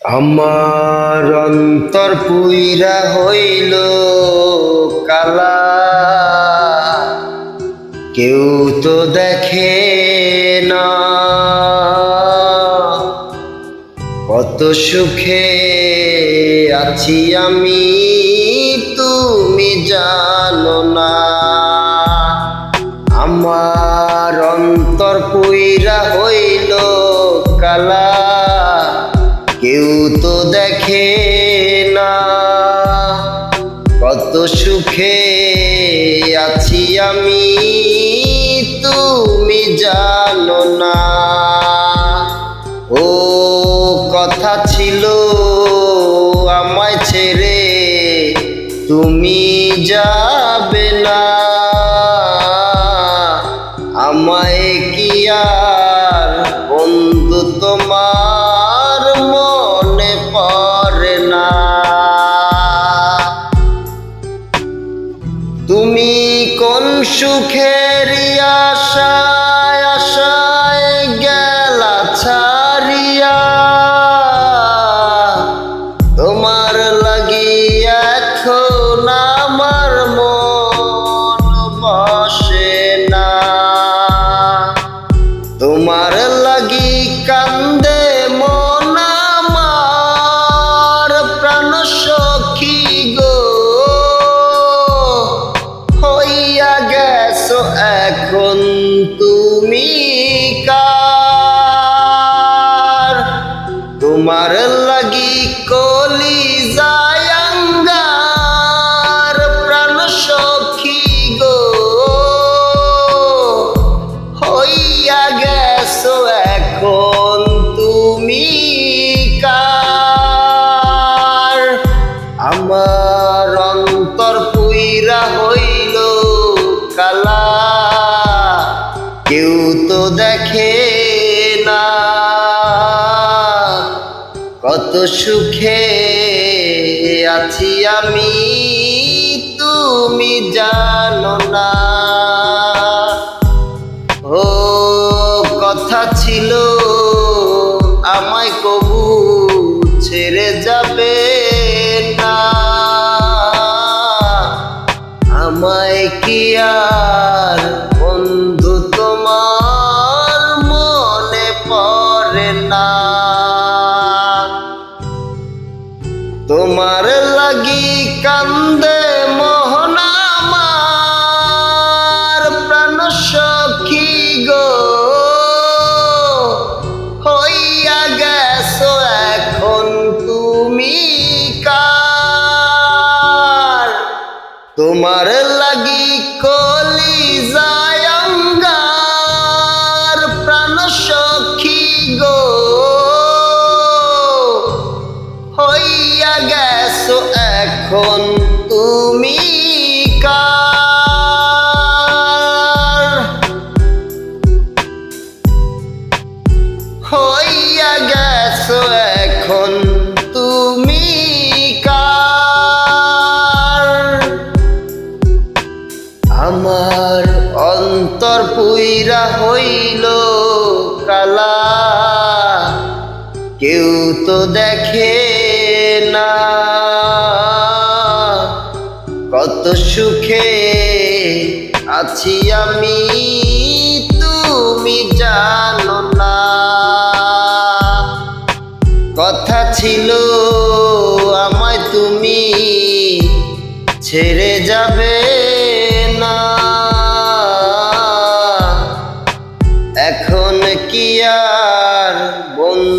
আমার অন্তর পুইরা হইল কালা, কেউ তো দেখে না কত সুখে আছি আমি, তুমি জানো না। আমার অন্তর পুইরা হইল কালা, কেউ তো দেখে না কত সুখে আছি আমি, তুমি জানো না। ও কথা ছিল আমায় ছেড়ে তুমি যাবে না, আমায় কি আর বন্ধু তোমার মনে পড়ে না? তুমি কোন সুখের আশায় আশায় গেলা ছাড়িয়া, তোমার লাগি এখন আমার মন বসে না। তোমার লাগি কান্দে মন আমার, প্রাণ সখী গো হইয়া গেছো এখন তুমি কার। তোমার লাগি কলিজায় আঙ্গার, প্রাণ সখী গো হইয়া গেছো এখন তুমি কার। আমার অন্তর পুইরা হইল কালা, কেউ তো দেখে না কত সুখে আছি আমি, তুমি জানো না। ও কথা ছিল আমায় কবু ছেড়ে যাবে না, আমায় কি আর বন্ধু তোমার মনে পড়ে না? তোমার লাগি কান্দে মোহন আমার, প্রাণ সখী গো হইয়া গেছো এখন তুমি কার। তোমার লাগি কলিজায় আঙ্গার, প্রাণ সখী গো হইয়া গেছো এখন তুমি কার। হইয়া গেছো এখন তুমি কার। আমার অন্তর পুইরা হইল কালা, কেউ তো দেখে না কত সুখে আছি আমি, তুমি জানো না। কথা ছিল আমায় তুমি ছেড়ে যাবে না, এখন কি আর বন্ধু